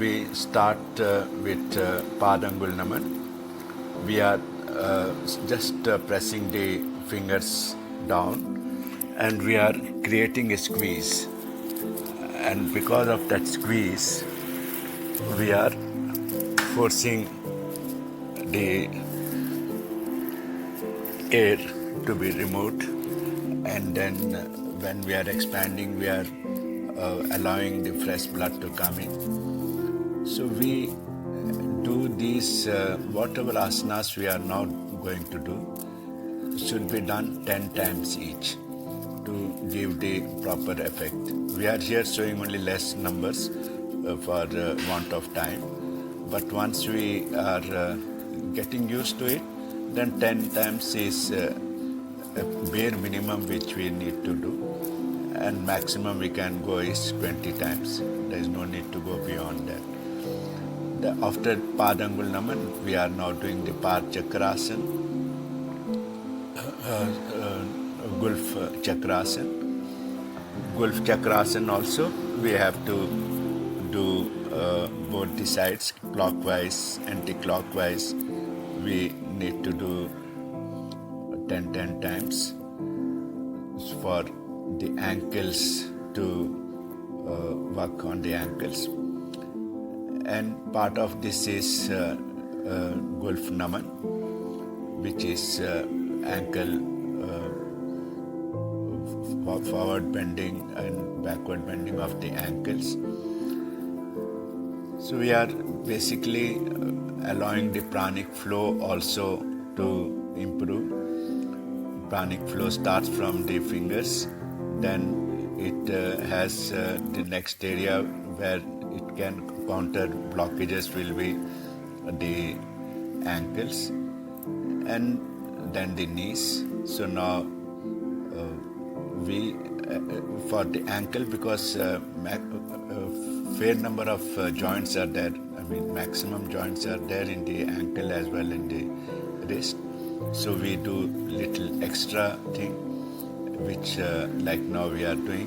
we start with Padangul Naman. We are just pressing the fingers down and we are creating a squeeze. And because of that squeeze, we are forcing the air to be removed, and then when we are expanding, we are allowing the fresh blood to come in. So we do these, whatever asanas we are now going to do should be done 10 times each to give the proper effect. We are here showing only less numbers for want of time, but once we are getting used to it, then 10 times is a bare minimum which we need to do, and maximum we can go is 20 times. There is no need to go beyond that. After Padangul Naman, we are now doing the Pad Chakrasana, Gulf Chakrasana. Gulf Chakrasana also, we have to do both the sides, clockwise, anti-clockwise. We need to do 10 times for the ankles, to work on the ankles. And part of this is Gulf Naman, which is ankle forward bending and backward bending of the ankles. So we are basically allowing the pranic flow also to improve. Pranic flow starts from the fingers, then it has the next area where it can counter blockages will be the ankles and then the knees. So now we for the ankle, because fair number of joints are there, I mean maximum joints are there in the ankle as well in the wrist. So we do little extra thing, which like now we are doing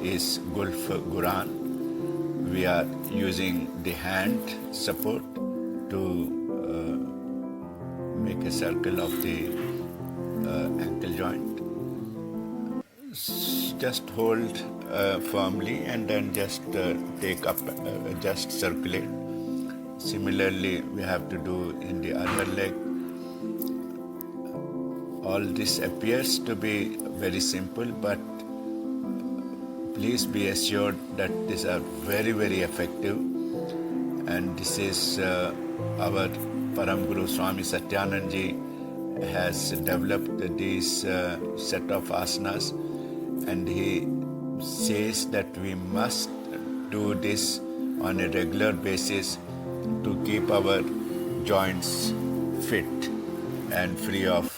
is Gulf Guran. We are using the hand support to make a circle of the ankle joint. Just hold firmly and then just take up, just circulate. Similarly, we have to do in the other leg. All this appears to be very simple, but please be assured that these are very, very effective. And this is our Param Guru Swami Satyanandji has developed these set of asanas, and he says that we must do this on a regular basis to keep our joints fit and free of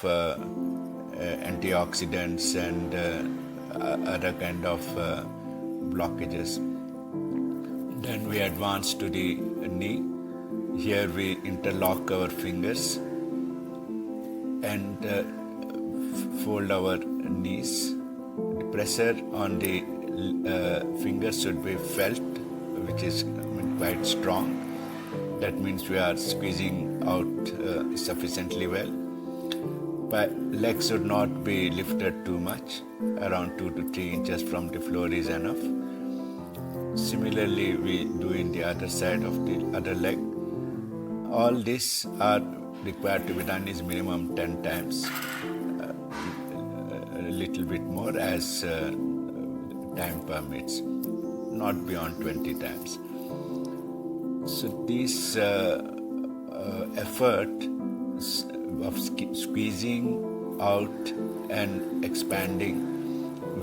antioxidants and other kind of blockages. Then we advance to the knee. Here we interlock our fingers and fold our knees. The pressure on the fingers should be felt, which is quite strong. That means we are squeezing out sufficiently well. But legs should not be lifted too much. Around 2 to 3 inches from the floor is enough. Similarly, we do in the other side of the other leg. All these are required to be done is minimum 10 times. A little bit more as time permits, not beyond 20 times. So this effort of squeezing out and expanding,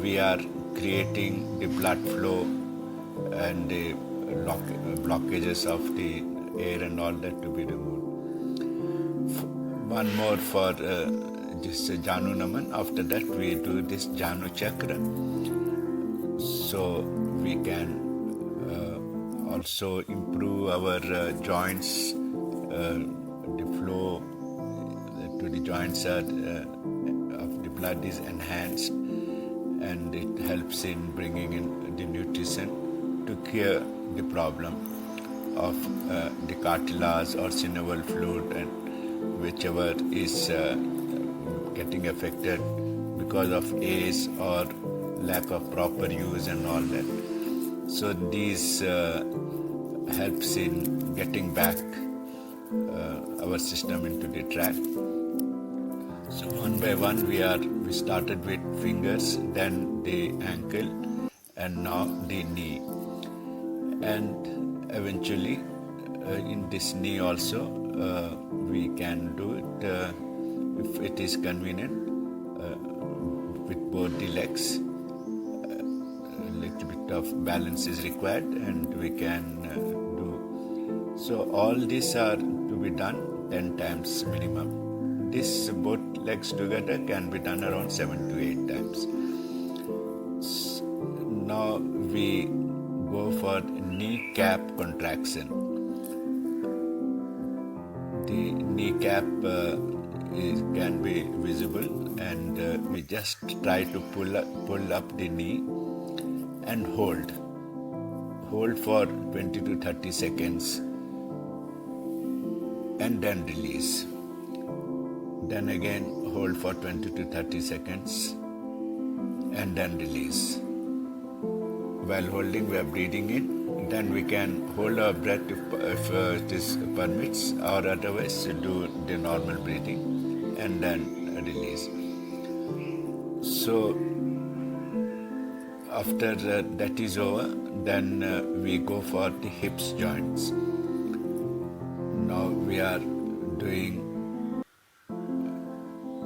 we are creating the blood flow and the blockages of the air and all that to be removed. One more for this Janu Naman. After that we do this Janu Chakra. So we can also improve our joints, the flow to the joints of the blood is enhanced, and it helps in bringing in the nutrition to cure the problem. of the cartilage or synovial fluid, and whichever is getting affected because of age or lack of proper use and all that. So these helps in getting back our system into the track. So one by one we started with fingers, then the ankle, and now the knee. And eventually in this knee also we can do it if it is convenient with both the legs. A little bit of balance is required and we can do. So all these are to be done 10 times minimum. This both legs together can be done around 7 to 8 times. Now we go for kneecap contraction. The kneecap can be visible, and we just try to pull up the knee and hold for 20 to 30 seconds and then release. Then again hold for 20 to 30 seconds and then release. While holding, we are breathing in. Then we can hold our breath if it is permits, or otherwise do the normal breathing and then release. So after that is over, then we go for the hips joints. Now we are doing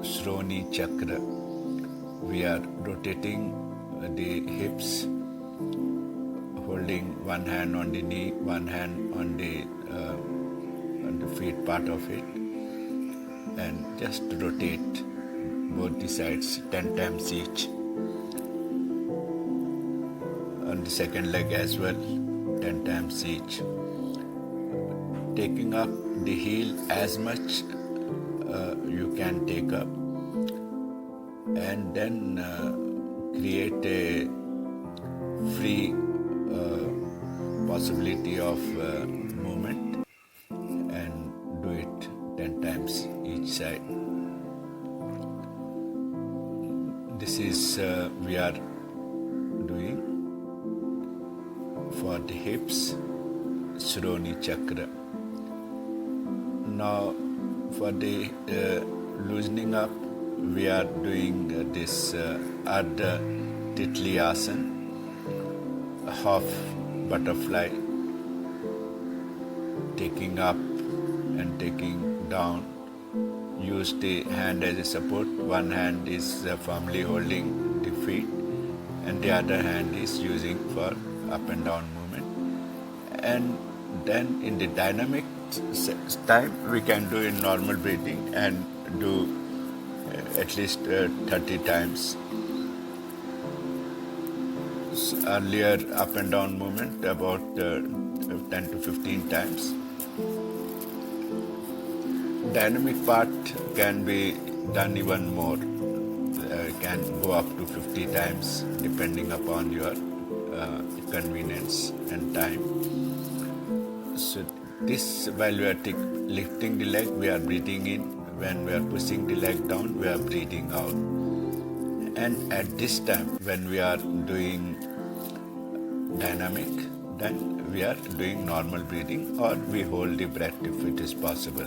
Shroni Chakra. We are rotating the hips, holding one hand on the knee, one hand on the feet part of it, and just rotate both the sides 10 times each. On the second leg as well, 10 times each. Taking up the heel as much you can take up, and then create a free possibility of movement and do it 10 times each side. This is we are doing for the hips, Shroni Chakra. Now for the loosening up, we are doing this Ardha Titli Asana, half butterfly, taking up and taking down. Use the hand as a support. One hand is firmly holding the feet and the other hand is using for up and down movement. And then in the dynamic time, we can do in normal breathing and do at least 30 times. Earlier up and down movement about 10 to 15 times. Dynamic part can be done even more, can go up to 50 times depending upon your convenience and time. So this, while we are lifting the leg, we are breathing in. When we are pushing the leg down, we are breathing out. And at this time, when we are doing dynamic, then we are doing normal breathing, or we hold the breath if it is possible.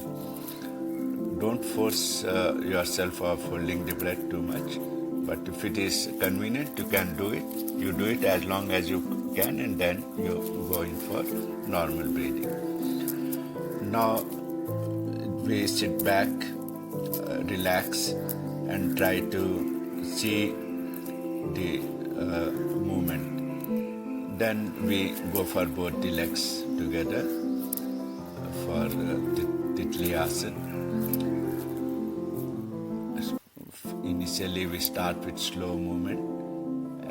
Don't force yourself of holding the breath too much, but if it is convenient, you can do it. You do it as long as you can, and then you go in for normal breathing. Now we sit back, relax, and try to see the movement. Then we go for both the legs together for Titli Asana. Initially we start with slow movement,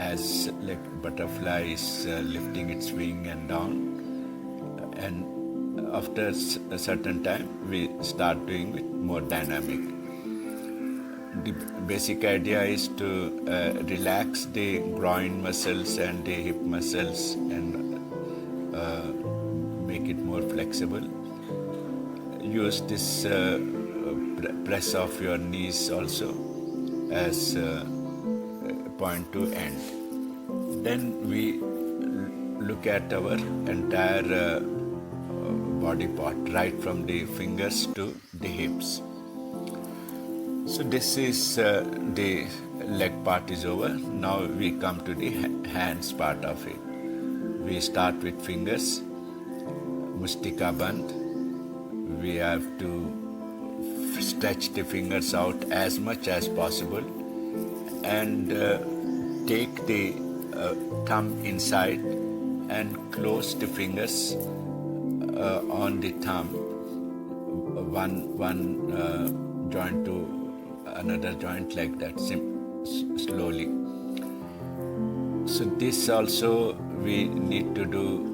as like butterfly is lifting its wing and down, and after a certain time we start doing with more dynamic. The basic idea is to relax the groin muscles and the hip muscles, and make it more flexible. Use this press of your knees also as point to end. Then we look at our entire body part, right from the fingers to the hips. So this is the leg part is over. Now we come to the hands part of it. We start with fingers, mustika band. We have to stretch the fingers out as much as possible and take the thumb inside and close the fingers on the thumb, one joint to another joint, like that, slowly. So this also we need to do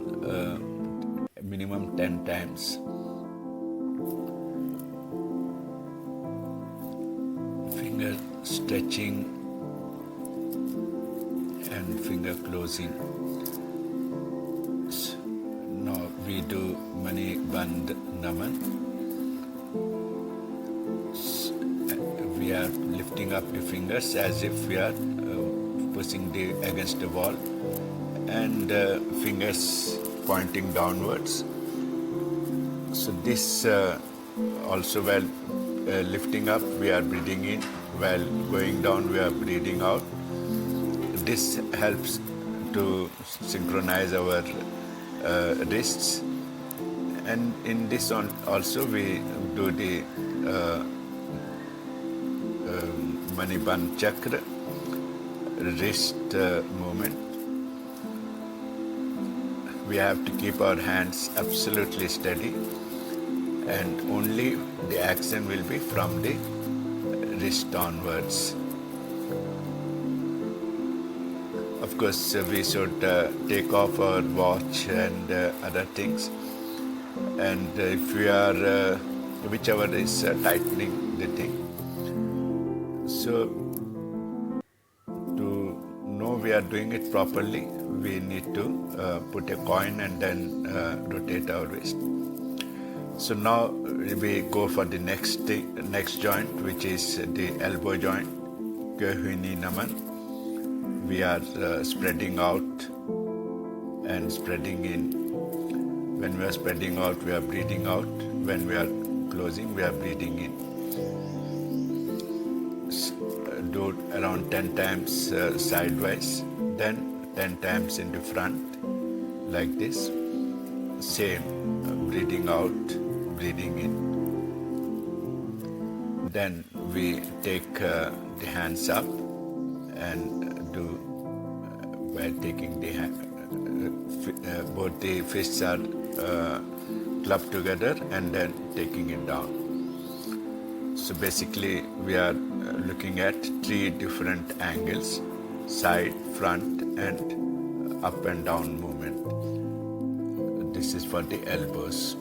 minimum 10 times. Finger stretching and finger closing. So now we do Mani Band Naman. We are lifting up the fingers as if we are pushing against the wall, and fingers pointing downwards. So this also, while lifting up, we are breathing in. While going down, we are breathing out. This helps to synchronize our wrists. And in this one also we do the Manipan Chakra, wrist movement. We have to keep our hands absolutely steady, and only the action will be from the wrist onwards. Of course, we should take off our watch and other things. And if we are, whichever is tightening the thing. So, to know we are doing it properly, we need to put a coin and then rotate our wrist. So now we go for the next joint, which is the elbow joint, Gahini Naman. We are spreading out and spreading in. When we are spreading out, we are breathing out. When we are closing, we are breathing in. Do around 10 times sidewise, then 10 times in the front, like this. Same, breathing out, breathing in. Then we take the hands up and do, by taking the hand, both the fists are clubbed together and then taking it down. So basically we are looking at 3 different angles: side, front and up and down movement. This is for the elbows.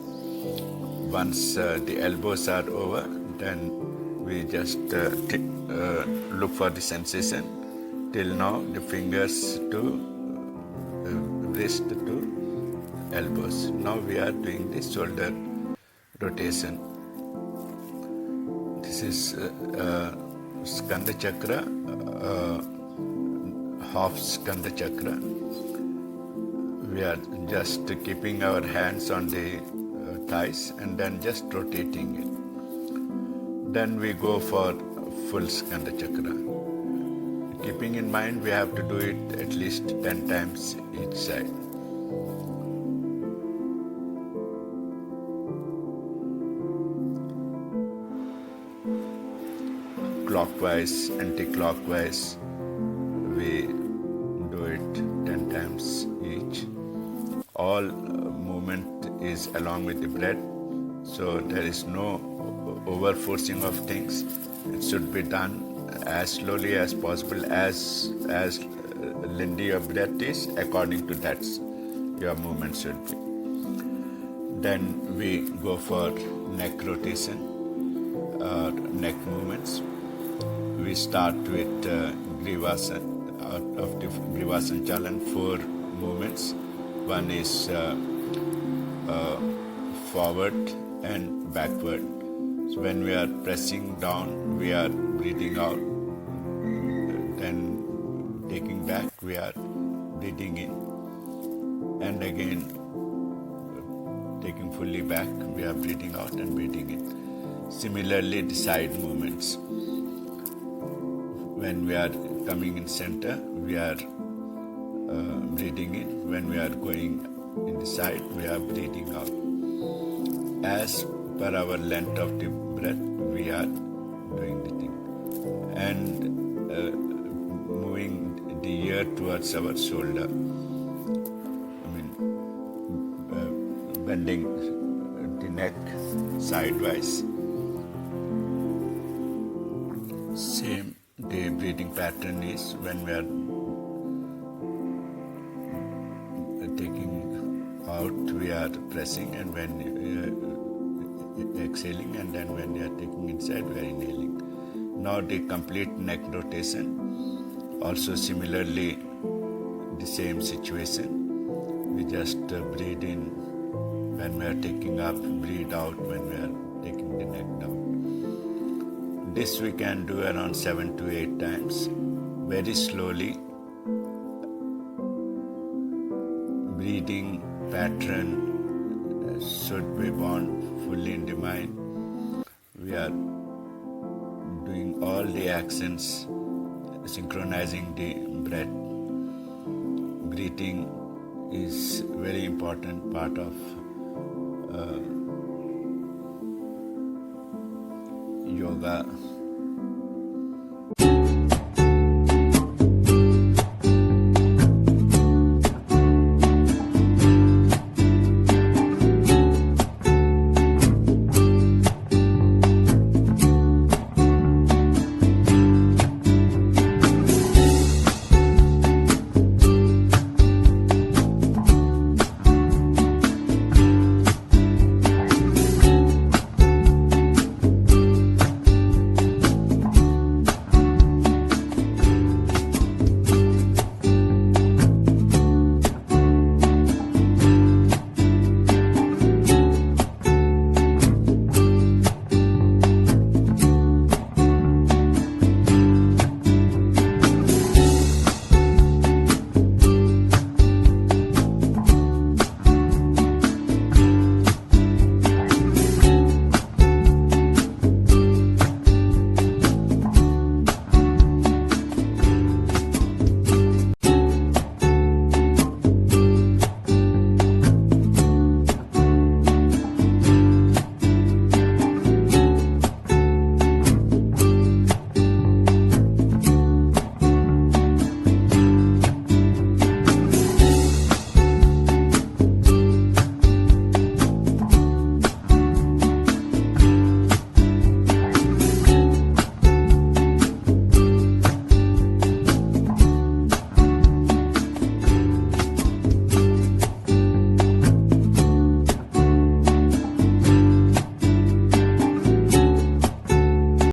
Once the elbows are over, then we just look for the sensation. Till now, the fingers to wrist to elbows. Now we are doing the shoulder rotation. This is Skanda Chakra, half Skanda Chakra. We are just keeping our hands on the thighs and then just rotating it. Then we go for full Skanda Chakra. Keeping in mind we have to do it at least 10 times each side. Clockwise, anti-clockwise, we do it 10 times each. All movement is along with the breath, so there is no over-forcing of things. It should be done as slowly as possible, as lengthy your breath is, according to that your movement should be. Then we go for neck rotation, neck movements. We start with Grivasana. Out of the Grivasana Chalan, 4 movements. One is forward and backward. So when we are pressing down, we are breathing out. Then taking back, we are breathing in. And again, taking fully back, we are breathing out and breathing in. Similarly, the side movements. When we are coming in center, we are breathing in. When we are going in the side, we are breathing out. As per our length of the breath, we are doing the thing. And moving the ear towards our shoulder. Bending the neck sidewise. Same the breathing pattern is when we are taking out, we are pressing, and when exhaling, and then when we are taking inside, we are inhaling. Now the complete neck rotation, also similarly the same situation. We just breathe in when we are taking up, breathe out when we are taking the neck down. This we can do around 7 to 8 times, very slowly. Breathing pattern should be born fully in the mind. We are doing all the actions, synchronizing the breath. Breathing is very important part of yoga